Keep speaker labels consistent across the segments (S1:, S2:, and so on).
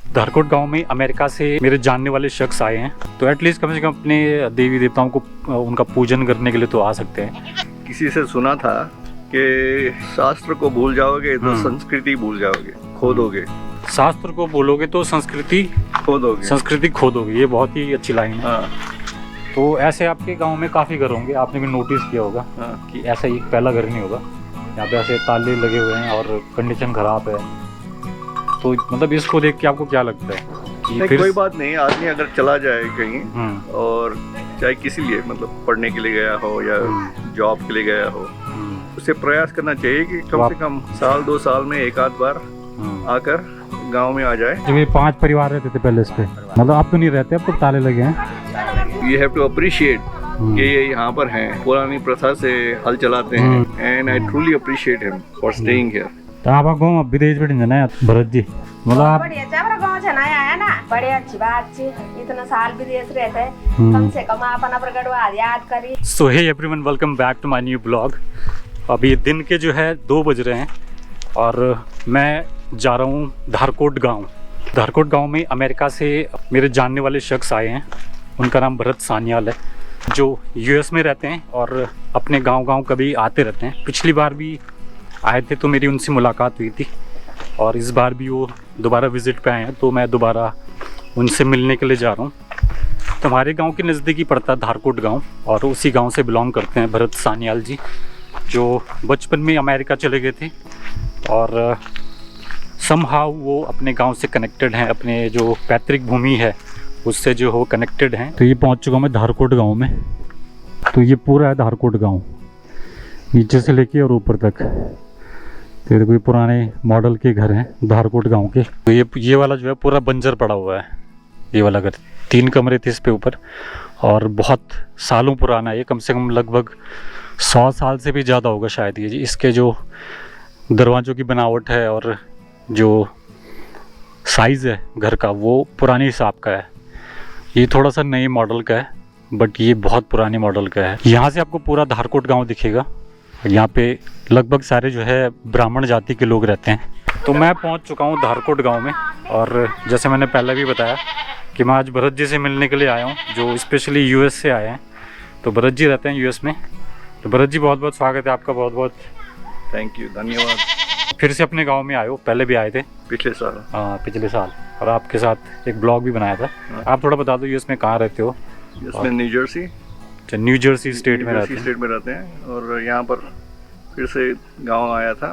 S1: धारकोट गांव में अमेरिका से मेरे जानने वाले शख्स आए हैं, तो एटलीस्ट कम से कम अपने देवी देवताओं को उनका पूजन करने के लिए तो आ सकते हैं।
S2: किसी से सुना था कि शास्त्र को भूल जाओगे तो संस्कृति भूल जाओगे, खो दोगे।
S1: शास्त्र को बोलोगे तो संस्कृति
S2: खो दोगे।
S1: ये बहुत ही अच्छी लाइन है।
S2: हाँ।
S1: तो ऐसे आपके गांव में काफ़ी घर होंगे, आपने भी नोटिस किया होगा।
S2: हाँ।
S1: कि ऐसा एक पहला घर नहीं होगा। यहाँ पे ऐसे ताले लगे हुए हैं और कंडीशन खराब है। तो मतलब इसको देख के आपको क्या लगता है कि
S2: नहीं, कोई बात नहीं। आदमी अगर चला जाए कहीं और चाहे किसी लिए मतलब पढ़ने के लिए गया हो या जॉब के लिए गया हो, उसे प्रयास करना चाहिए कि कम से कम साल 2 साल में एक आध बार आकर गांव में आ जाए।
S1: ये 5 परिवार रहते थे पहले इस पे, मतलब अब तो नहीं रहते, अब तो ताले लगे हैं।
S2: यू हैव टू अप्रिशिएट कि ये यहाँ पर हैं, पुरानी प्रथा से हल चलाते हैं। And I truly appreciate him for staying here.
S1: तो आप गाँव विदेश में ना भरत जी, मतलब आप
S3: बढ़िया चावरा गाँव से नया आया ना, बड़े अच्छी बात थी। इतना साल विदेश रहते हैं, कम से कम अपना प्रगटवा याद करी।
S1: So hey everyone, welcome back to my new blog. अभी दिन के जो है 2 बज रहे हैं और मैं जा रहा हूँ धारकोट गांव। धारकोट गांव में अमेरिका से मेरे जानने वाले शख्स आए हैं। उनका नाम भरत सान्याल है, जो यूएस में रहते हैं और अपने गांव कभी आते रहते हैं। पिछली बार भी आए थे तो मेरी उनसे मुलाकात हुई थी और इस बार भी वो दोबारा विज़िट पे आए हैं, तो मैं दोबारा उनसे मिलने के लिए जा रहा हूँ। तो हमारे गांव के नज़दीक ही पड़ता है धारकोट गांव और उसी गांव से बिलोंग करते हैं भरत सान्याल जी, जो बचपन में अमेरिका चले गए थे और समहाउ वो अपने गांव से कनेक्टेड हैं, अपने जो पैतृक भूमि है उससे जो हो कनेक्टेड हैं। तो ये पहुंच चुका हूँ मैं धारकोट गांव में। तो ये पूरा है धारकोट गांव, नीचे से लेके और ऊपर तक। तो कोई पुराने मॉडल के घर हैं धारकोट गांव के। तो ये वाला जो है पूरा बंजर पड़ा हुआ है। ये वाला घर 3 कमरे थे इस पे ऊपर और बहुत सालों पुराना है। ये कम से कम लगभग 100 साल से भी ज़्यादा होगा शायद ये। इसके जो दरवाज़ों की बनावट है और जो साइज़ है घर का वो पुराने हिसाब का है। ये थोड़ा सा नए मॉडल का है बट ये बहुत पुराने मॉडल का है। यहाँ से आपको पूरा धारकोट गांव दिखेगा। यहाँ पे लगभग सारे जो है ब्राह्मण जाति के लोग रहते हैं। तो मैं पहुँच चुका हूँ धारकोट गांव में और जैसे मैंने पहले भी बताया कि मैं आज भरत जी से मिलने के लिए आया हूँ, जो स्पेशली यूएस से आए हैं। तो भरत जी रहते हैं यूएस में। तो भरत जी बहुत बहुत स्वागत है आपका। बहुत बहुत
S2: थैंक यू, धन्यवाद।
S1: फिर से अपने गांव में आए हो, पहले भी आए थे
S2: पिछले साल।
S1: हाँ, पिछले साल। और आपके साथ एक ब्लॉग भी बनाया था। आप थोड़ा बता दो यूएस में कहाँ रहते हो?
S2: इसमें न्यू जर्सी
S1: स्टेट में
S2: रहते हैं और यहाँ पर फिर से गांव आया था।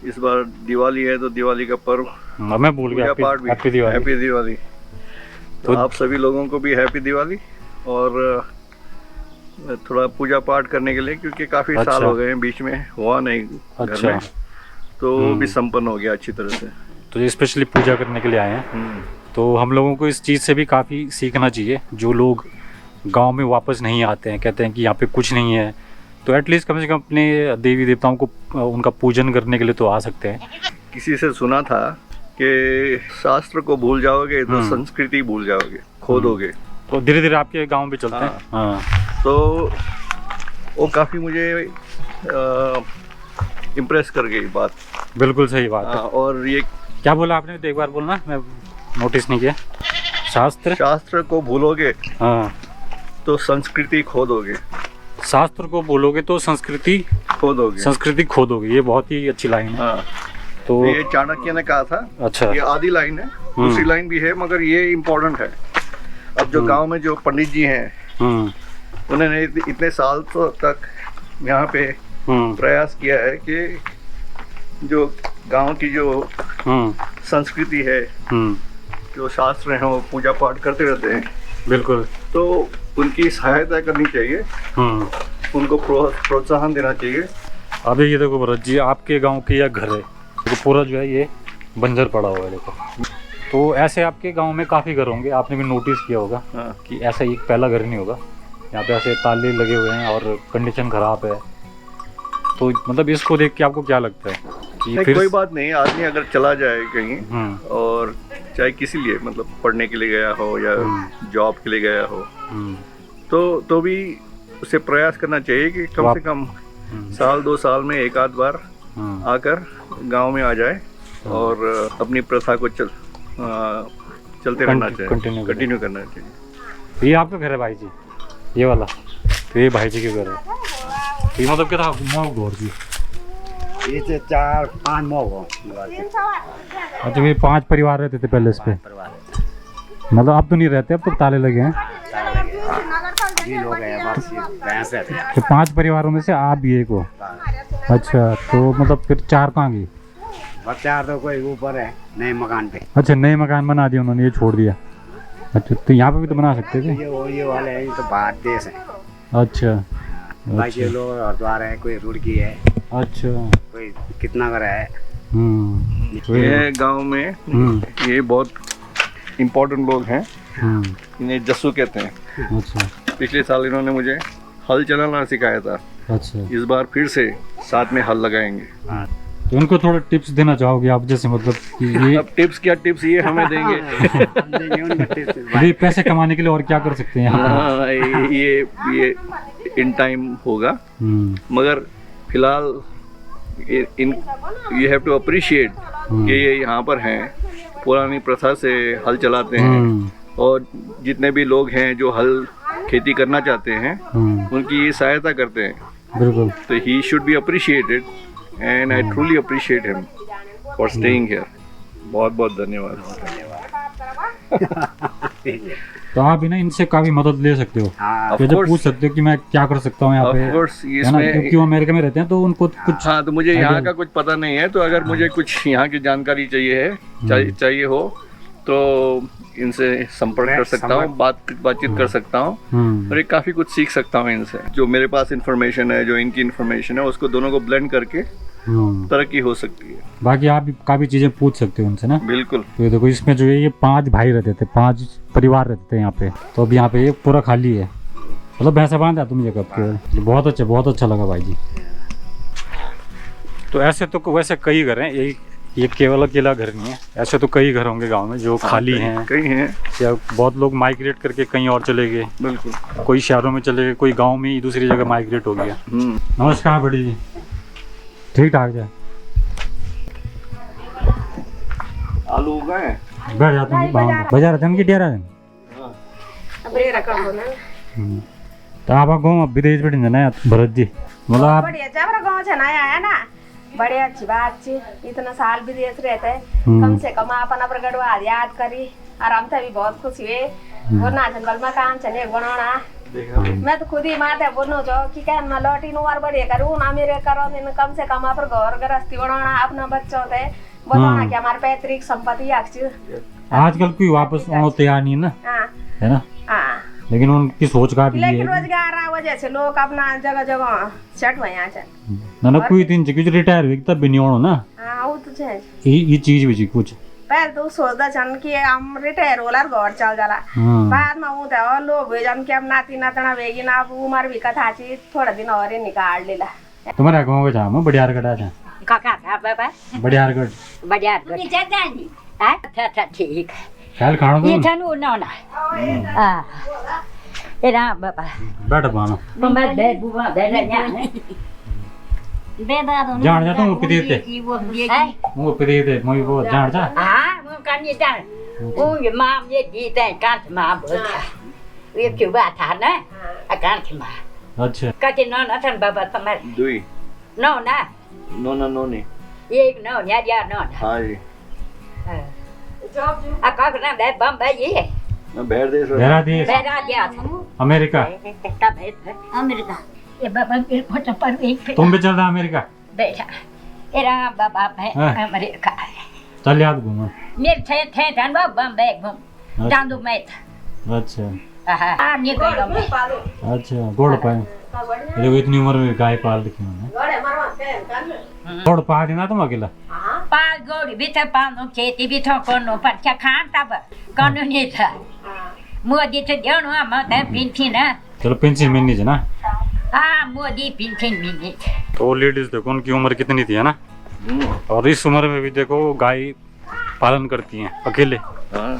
S2: इस बार दिवाली है तो दिवाली का पर्व
S1: मैं भूल गया।
S2: हैप्पी दिवाली। तो आप सभी लोगों को भी हैप्पी दिवाली और थोड़ा पूजा पाठ करने के लिए, क्योंकि काफी साल हो गए हैं, बीच में हुआ नहीं घर में, तो वो भी संपन्न हो गया अच्छी तरह से।
S1: तो ये स्पेशली पूजा करने के लिए आए हैं। तो हम लोगों को इस चीज़ से भी काफ़ी सीखना चाहिए। जो लोग गांव में वापस नहीं आते हैं, कहते हैं कि यहाँ पे कुछ नहीं है, तो एटलीस्ट कम से कम अपने देवी देवताओं को उनका पूजन करने के लिए तो आ सकते हैं।
S2: किसी से सुना था कि शास्त्र को भूल जाओगे तो संस्कृति भूल जाओगे, खो दोगे।
S1: तो धीरे धीरे आपके गांव भी चलते हैं। हाँ।
S2: तो वो काफ़ी मुझे इम्प्रेस कर गई बात।
S1: बिल्कुल सही बात है।
S2: और ये
S1: क्या बोला आपने? तो एक बार बोलना, मैं नोटिस नहीं किया। शास्त्र
S2: को भूलोगे तो संस्कृति खो दोगे।
S1: शास्त्र को बोलोगे तो संस्कृति खो दोगे। ये बहुत ही अच्छी लाइन है। तो
S2: ये चाणक्य ने कहा था।
S1: अच्छा।
S2: ये आधी लाइन है, दूसरी लाइन भी है, मगर ये इम्पोर्टेंट है। अब जो गांव में जो पंडित जी हैं उन्होंने इतने साल तक यहाँ पे प्रयास किया है कि जो गांव की जो संस्कृति है, जो शास्त्र हैं, वो पूजा पाठ करते रहते हैं।
S1: बिल्कुल।
S2: तो उनकी सहायता करनी चाहिए, उनको प्रोत्साहन देना चाहिए।
S1: अभी ये देखो भरत जी, आपके गांव के यह घर है, तो पूरा जो है ये बंजर पड़ा हुआ है, देखो। तो ऐसे आपके गांव में काफ़ी घर होंगे, आपने भी नोटिस किया होगा। कि ऐसा एक पहला घर नहीं होगा। यहाँ पे ऐसे ताले लगे हुए हैं और कंडीशन ख़राब है। तो मतलब इसको देख के आपको क्या लगता है कि
S2: फिर कोई बात नहीं। आदमी अगर चला जाए कहीं और चाहे किसी लिए मतलब पढ़ने के लिए गया हो या जॉब के लिए गया हो, तो भी उसे प्रयास करना चाहिए कि कम से कम साल 2 साल में एक आध बार आकर गांव में आ जाए और अपनी प्रथा को चलते रहना चाहिए,
S1: कंटिन्यू
S2: करना चाहिए।
S1: ये आपका घर है भाई जी, ये वाला? तो ये भाई जी के घर है। तो ये मतलब क्या था घोर जी?
S4: ये 4-5 मोह।
S1: अच्छा, ये 5 परिवार रहते थे पहले इस पे? मतलब अब तो नहीं रहते, अब तो ताले लगे हैं।
S4: ये लोग हैं बस, ये भैंस रहते हैं।
S1: तो 5 परिवारों में से आप भी एक हो? अच्छा, तो मतलब फिर 4 कहाँ गई?
S4: बस 4 तो कोई ऊपर है नए मकान पे।
S1: अच्छा, नए मकान बना दिए उन्होंने, ये छोड़ दिया। अच्छा, तो यहाँ पे भी तो बना सकते थे।
S4: ये वाले हैं, ये तो बाहर देश है।
S1: अच्छा,
S4: बाकी ये लोग हरिद्वार है, कोई रुड़की है,
S1: अच्छा।
S4: कोई कितना घर है।
S2: ये गांव में ये बहुत इम्पोर्टेंट लोग हैं, इन्हें जस्सू कहते हैं।
S1: अच्छा,
S2: पिछले साल इन्होंने मुझे हल चलाना सिखाया था।
S1: अच्छा।
S2: इस बार फिर से साथ में हल लगाएंगे।
S1: तो उनको थोड़ा टिप्स देना चाहोगे आप, जैसे मतलब कि ये
S2: अब टिप्स क्या, टिप्स ये हमें देंगे।
S1: ये पैसे कमाने के लिए और क्या कर सकते हैं?
S2: हाँ, ये इन टाइम होगा, मगर फिलहाल इन यू हैव टू अप्रिशिएट कि ये यहाँ पर हैं, पुरानी प्रथा से हल चलाते हैं, और जितने भी लोग हैं जो हल खेती करना चाहते हैं उनकी ये सहायता करते हैं।
S1: बिल्कुल।
S2: तो he should be appreciated and I truly appreciate him for staying here. बहुत बहुत धन्यवाद।
S1: तो आप भी ना इनसे काफी मदद ले सकते हो,
S4: हाँ,
S1: तो जब पूछ सकते हो कि मैं क्या कर सकता हूँ यहाँ पे, है ना, क्योंकि वो अमेरिका में रहते हैं तो उनको कुछ।
S2: हाँ, तो मुझे यहाँ का कुछ पता नहीं है, तो अगर मुझे कुछ यहाँ की जानकारी चाहिए हो तो इनसे संपर्क कर सकता हूँ, बातचीत कर सकता हूँ, और एक काफी कुछ सीख सकता हूँ इनसे। जो मेरे पास इंफॉर्मेशन है, जो इनकी इंफॉर्मेशन है, उसको दोनों को ब्लेंड करके तरक्की हो सकती है।
S1: बाकी आप भी काफी चीजें पूछ सकते हो उनसे ना।
S2: बिल्कुल।
S1: तो ये देखो, इसमें जो है ये 5 भाई रहते थे, 5 परिवार रहते थे यहाँ पे। तो अब यहाँ पे ये पूरा खाली है, मतलब भैंसा बांधा तुम ये कब के। बहुत अच्छा लगा भाई जी। तो ऐसे तो वैसे कई घर हैं, ये केवल अकेला घर नहीं है, ऐसे तो कई घर होंगे गांव में जो खाली हैं,
S2: कई हैं,
S1: या बहुत लोग माइग्रेट करके कहीं और चले गए।
S2: बिल्कुल।
S1: कोई शहरों में चले गए, कोई गांव में ही दूसरी जगह माइग्रेट हो गया। नमस्कार बड़ी जी, ठीक ठाक है?
S2: आलू उगाए
S1: बैठ जाते हैं बाजार जन की डेरा है। तो आप गाँव विदेश बैठे ना भरत जी, मतलब आप
S3: गाँव से नया है ना, बड़े अच्छी बात छी। इतना साल विदेश रहते, कम से कम अपन गढ़वा याद करी, और हम भी बहुत खुश हुए। वो नाचन बल मकान चने बनाना, मैं तो खुद ही माते बोलूं जो कि क्या मैं लौटी नुआर बड़े करूँ ना, मेरे करो दिन कम से कम आप घर गृहस्थी बनाना, अपना बच्चों से बताना कि हमारे पैतृक संपत्ति।
S1: आजकल कोई वापस तैयार नहीं है ना, है ना?
S3: हाँ,
S1: लेकिन उनकी सोच का भी
S3: लेकिन रोजगार वजह से लोग अपना जगह जगह सेट हुए हैं।
S1: ना कोई तीन कुछ रिटायर हुई तब भी नहीं होना ना।
S3: हाँ, वो तो है,
S1: ये चीज भी जी कुछ
S3: पहले तो सोचता छन कि हम रिटायर होला घर चल जाला, बाद में वो तो लोग जन के अब नाती नातना वेगी ना, अब उम्र भी कथा छी, थोड़ा दिन और ही निकाल लेला।
S1: तुम्हारा गांव के जाम बढ़ियारगढ़ आ
S5: काका था बाबा बढ़ियारगढ़ नीचे जानी अच्छा ठीक
S1: ख्याल खाना
S5: ये थानु ना आ एरा बाबा
S1: बैठ बाना
S5: मम्मा दे बुआ दे न्या बेदा तो
S1: जान जा तुम पिते वो पिते मैं वो जान जा
S5: हां वो kan ये जान वो ये माम ये दी ते कान मा बता ये क्यों बात था ना कान मा
S1: अच्छा
S5: का के ना ना थन बाबा तुम्हारे
S2: दुई
S5: नो ना
S2: नो ना नो नहीं
S5: ये नो न्या या नो
S2: हाँ जी
S5: आ का ना दे बम्बई ये
S2: मैं बैठ देश
S1: मेरा देश
S5: बेरा दिया
S1: अमेरिका
S5: तब है अमेरिका ये बाबा के फोटो पर एक
S1: तुम भी चल रहा अमेरिका
S5: बेटा एरा बाबा है अमेरिका
S1: चल याद घूमो
S5: मेरे थे धन बम्बई घूम चांदू में
S1: अच्छा
S5: हाँ नहीं कोई
S1: अच्छा गोड़ पाए देखो इतनी उम्र में गाय पाल रखी है गोड़ पा देना तुम अकेला
S5: पाल गोड़ी भी था पाल खेती भी था कोनो पर क्या खान तब कोनो नहीं था मोदी तो देनो हम तो पिंथी ना
S1: चलो पेंशन मिलनी है ना
S5: हाँ मोदी पिंथी मिलनी
S1: तो लेडीज देखो उनकी उम्र कितनी थी है ना और इस उम्र में भी देखो गाय पालन करती हैं अकेले
S2: हाँ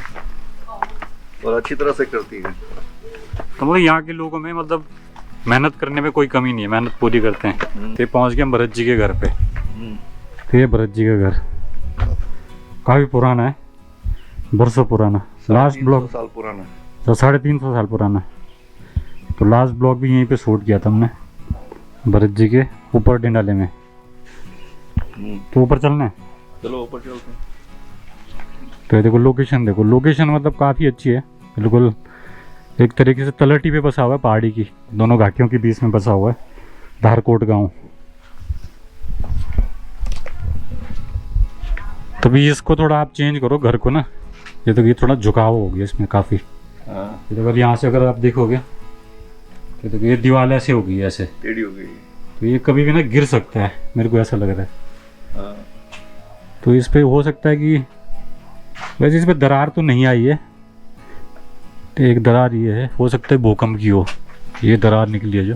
S2: और अच्छी तरह से करती है
S1: तो मतलब यहाँ के लोगों में मतलब मेहनत करने में कोई कमी नहीं है मेहनत पूरी करते हैं तो पहुँच गए हम भरत जी के घर पे तो ये भरत जी का घर काफ़ी पुराना है बरसों पुराना लास्ट
S2: 350
S1: ब्लॉग
S2: साल पुराना।
S1: तो 350 साल पुराना। तो लास्ट ब्लॉग भी यहीं पे शूट किया था हमने भरत जी के ऊपर डिंडाले में। तो ऊपर चलना है,
S2: चलो ऊपर चलते हैं।
S1: तो ये देखो लोकेशन, देखो लोकेशन मतलब काफ़ी अच्छी है, बिल्कुल एक तरीके से तलहटी पे बसा हुआ है, पहाड़ी की दोनों घाटियों के बीच में बसा हुआ है धारकोट गांव। तभी इसको थोड़ा आप चेंज करो घर को ना, ये तो ये थोड़ा झुकाव हो गया इसमें काफ़ी। अगर यहाँ से अगर आप देखोगे तो देखो ये दीवार ऐसे हो गई, ऐसे
S2: टेढ़ी हो गई।
S1: तो ये कभी भी ना गिर सकता है, मेरे को ऐसा लग रहा है। तो इस पे हो सकता है कि वैसे इस पे दरार तो नहीं आई है, तो एक दरार ये है, हो सकता है भूकंप की हो, ये दरार निकली है जो,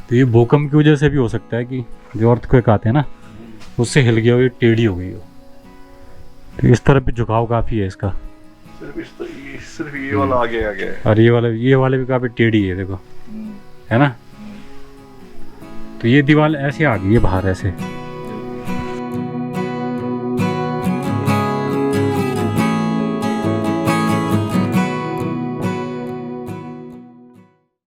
S1: तो ये भूकंप की वजह से भी हो सकता है कि जो अर्थक्वेक आते हैं ना उससे हिल गया हो, ये टेढ़ी हो गई हो। तो इस तरफ भी झुकाव काफ़ी है इसका,
S2: सिर्फ ये वाला आगे आ गया है।
S1: और ये वाले भी काफ़ी टेढ़ी है देखो, है ना। तो ये दीवार ऐसे आ गई है बाहर ऐसे।